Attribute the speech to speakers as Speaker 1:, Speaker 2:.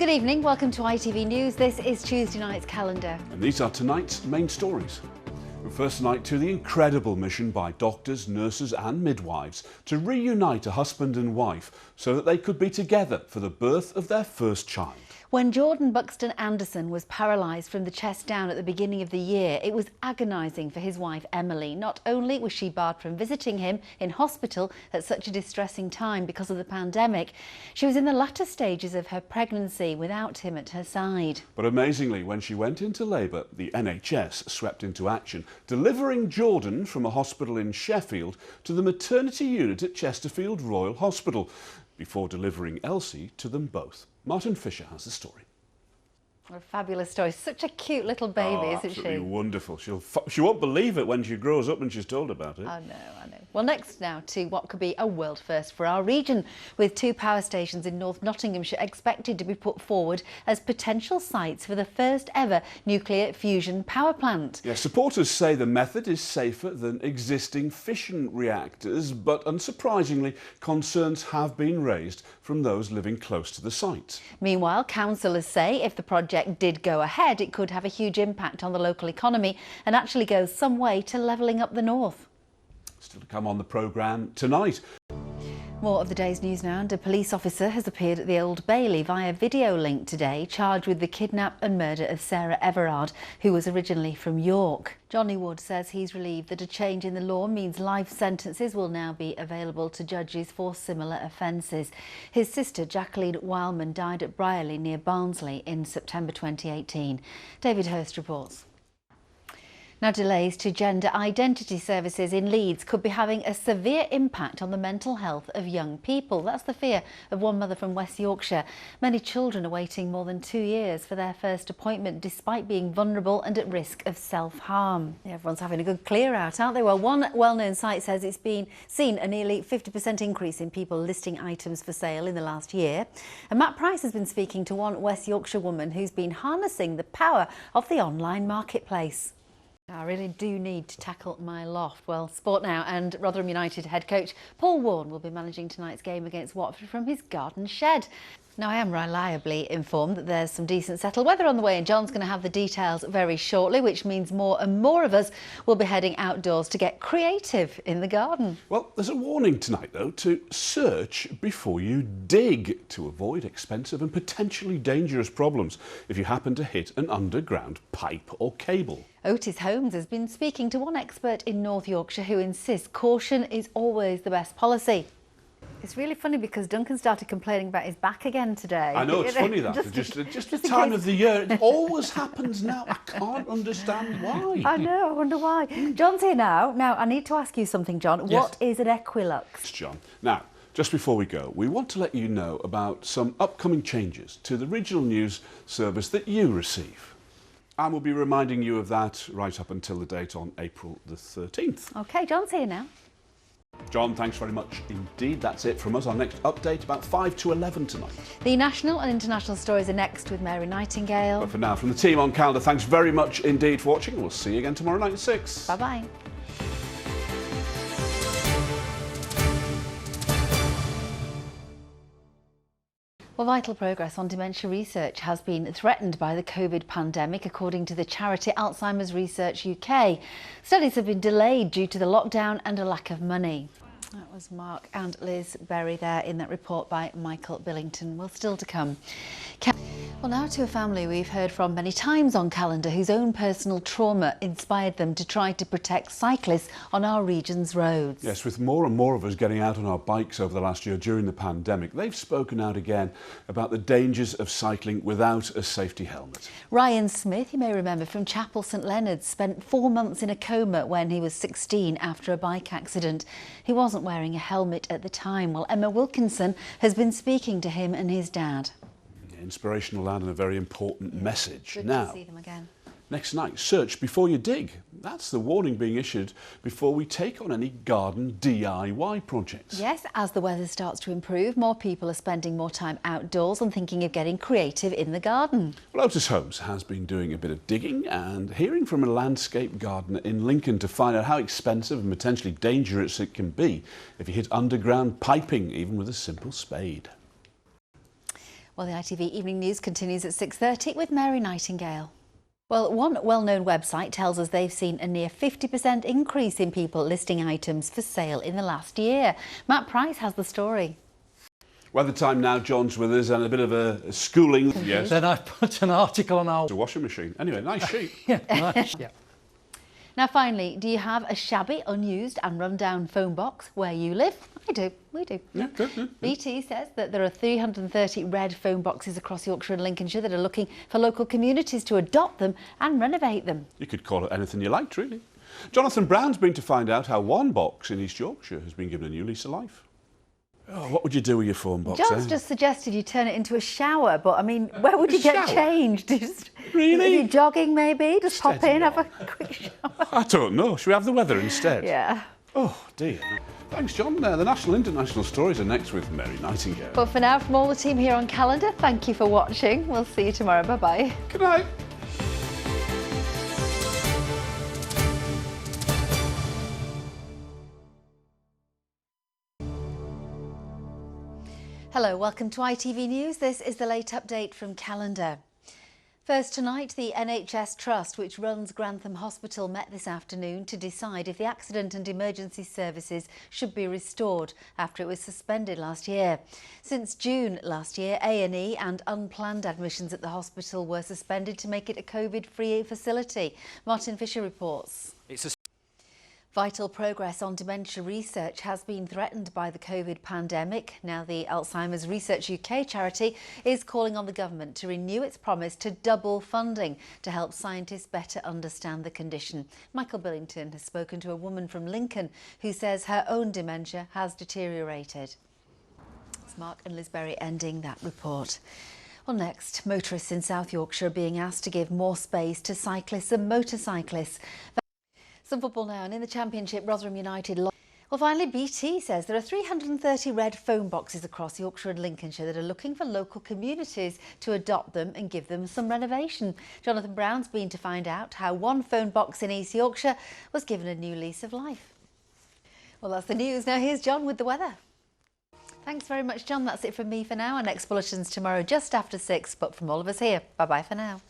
Speaker 1: Good evening, welcome to ITV News. This is Tuesday night's calendar.
Speaker 2: And these are tonight's main stories. First tonight to the incredible mission by doctors, nurses and midwives to reunite a husband and wife so that they could be together for the birth of their first child.
Speaker 1: When Jordan Buxton Anderson was paralysed from the chest down at the beginning of the year, it was agonising for his wife Emily. Not only was she barred from visiting him in hospital at such a distressing time because of the pandemic, she was in the latter stages of her pregnancy without him at her side.
Speaker 2: But amazingly, when she went into labour, the NHS swept into action, delivering Jordan from a hospital in Sheffield to the maternity unit at Chesterfield Royal Hospital, before delivering Elsie to them both. Martin Fisher has the story.
Speaker 1: What a fabulous story. Such a cute little baby, isn't she?
Speaker 2: Absolutely wonderful. She won't believe it when she grows up and she's told about it.
Speaker 1: I know. Well, next now to what could be a world first for our region, with 2 power stations in North Nottinghamshire expected to be put forward as potential sites for the first ever nuclear fusion power plant.
Speaker 2: Yeah, supporters say the method is safer than existing fission reactors, but unsurprisingly, concerns have been raised from those living close to the site.
Speaker 1: Meanwhile, councillors say if the project did go ahead, it could have a huge impact on the local economy and actually go some way to levelling up the north.
Speaker 2: Still to come on the programme tonight.
Speaker 1: More of the day's news now, and a police officer has appeared at the Old Bailey via video link today, charged with the kidnap and murder of Sarah Everard, who was originally from York. Johnny Wood says he's relieved that a change in the law means life sentences will now be available to judges for similar offences. His sister Jacqueline Wildman died at Brierley near Barnsley in September 2018. David Hurst reports. Now, delays to gender identity services in Leeds could be having a severe impact on the mental health of young people. That's the fear of one mother from West Yorkshire. Many children are waiting more than 2 years for their first appointment, despite being vulnerable and at risk of self-harm. Yeah, everyone's having a good clear out, aren't they? Well, one well-known site says it's been seen a nearly 50% increase in people listing items for sale in the last year. And Matt Price has been speaking to one West Yorkshire woman who's been harnessing the power of the online marketplace. I really do need to tackle my loft. Well, sport now, and Rotherham United head coach Paul Warne will be managing tonight's game against Watford from his garden shed. Now, I am reliably informed that there's some decent settled weather on the way, and John's going to have the details very shortly, which means more and more of us will be heading outdoors to get creative in the garden.
Speaker 2: Well, there's a warning tonight, though, to search before you dig to avoid expensive and potentially dangerous problems if you happen to hit an underground pipe or cable.
Speaker 1: Otis Holmes has been speaking to one expert in North Yorkshire who insists caution is always the best policy. It's really funny because Duncan started complaining about his back again today.
Speaker 2: I know, it's funny that. Just the time of the year. It always happens now. I can't understand why.
Speaker 1: I know, I wonder why. John's here now. Now, I need to ask you something, John.
Speaker 2: Yes.
Speaker 1: What is an Equilux?
Speaker 2: John. Now, just before we go, we want to let you know about some upcoming changes to the regional news service that you receive. And we'll be reminding you of that right up until the date on April the 13th.
Speaker 1: OK, John's here now.
Speaker 2: John, thanks very much indeed. That's it from us. Our next update about 5 to 11 tonight.
Speaker 1: The national and international stories are next with Mary Nightingale.
Speaker 2: But for now, from the team on Calendar, thanks very much indeed for watching. We'll see you again tomorrow night at 6.
Speaker 1: Bye-bye. Well, vital progress on dementia research has been threatened by the COVID pandemic, according to the charity Alzheimer's Research UK. Studies have been delayed due to the lockdown and a lack of money. That was Mark and Liz Berry there in that report by Michael Billington. Well, still to come. Well, now to a family we've heard from many times on Calendar whose own personal trauma inspired them to try to protect cyclists on our region's roads.
Speaker 2: Yes, with more and more of us getting out on our bikes over the last year during the pandemic, they've spoken out again about the dangers of cycling without a safety helmet.
Speaker 1: Ryan Smith, you may remember from Chapel St Leonard's, spent 4 months in a coma when he was 16 after a bike accident. He wasn't wearing a helmet at the time. Well, Emma Wilkinson has been speaking to him and his dad.
Speaker 2: Inspirational lad and a very important message.
Speaker 1: Good
Speaker 2: now,
Speaker 1: to see them again.
Speaker 2: Next night, search before you dig. That's the warning being issued before we take on any garden DIY projects.
Speaker 1: Yes, as the weather starts to improve, more people are spending more time outdoors and thinking of getting creative in the garden.
Speaker 2: Well, Otis Holmes has been doing a bit of digging and hearing from a landscape gardener in Lincoln to find out how expensive and potentially dangerous it can be if you hit underground piping, even with a simple spade.
Speaker 1: Well, the ITV Evening News continues at 6:30 with Mary Nightingale. Well, one well-known website tells us they've seen a near 50% increase in people listing items for sale in the last year. Matt Price has the story.
Speaker 2: Weather time now, John's with us, and a bit of a schooling. Yes.
Speaker 3: Then I put an article on our...
Speaker 2: The washing machine. Anyway, nice sheet.
Speaker 3: Yeah, nice. Yeah.
Speaker 1: Now finally, do you have a shabby, unused and run-down phone box where you live? I do, we do.
Speaker 2: Yeah, good.
Speaker 1: BT says that there are 330 red phone boxes across Yorkshire and Lincolnshire that are looking for local communities to adopt them and renovate them.
Speaker 2: You could call it anything you liked, really. Jonathan Brown's been to find out how one box in East Yorkshire has been given a new lease of life. Oh, what would you do with your phone box?
Speaker 1: John's just suggested you turn it into a shower, but I mean, where would you get changed? Just,
Speaker 2: really?
Speaker 1: If you're jogging, maybe? Just pop in, have a quick shower.
Speaker 2: I don't know. Should we have the weather instead?
Speaker 1: Yeah.
Speaker 2: Oh, dear. Thanks, John. The national and international stories are next with Mary Nightingale.
Speaker 1: But for now, from all the team here on Calendar, thank you for watching. We'll see you tomorrow. Bye-bye.
Speaker 2: Good night.
Speaker 1: Hello, welcome to ITV News. This is the late update from Calendar. First tonight, the NHS Trust, which runs Grantham Hospital, met this afternoon to decide if the accident and emergency services should be restored after it was suspended last year. Since June last year, A&E and unplanned admissions at the hospital were suspended to make it a COVID-free facility. Martin Fisher reports. Vital progress on dementia research has been threatened by the COVID pandemic. Now the Alzheimer's Research UK charity is calling on the government to renew its promise to double funding to help scientists better understand the condition. Michael Billington has spoken to a woman from Lincoln who says her own dementia has deteriorated. It's Mark and Liz Berry ending that report. Well, next, motorists in South Yorkshire are being asked to give more space to cyclists and motorcyclists. Some football now, and in the Championship, Rotherham United lost. Well, finally, BT says there are 330 red phone boxes across Yorkshire and Lincolnshire that are looking for local communities to adopt them and give them some renovation. Jonathan Brown's been to find out how one phone box in East Yorkshire was given a new lease of life. Well, that's the news. Now here's John with the weather. Thanks very much, John. That's it from me for now. Our next bulletin's tomorrow just after 6, but from all of us here, bye-bye for now.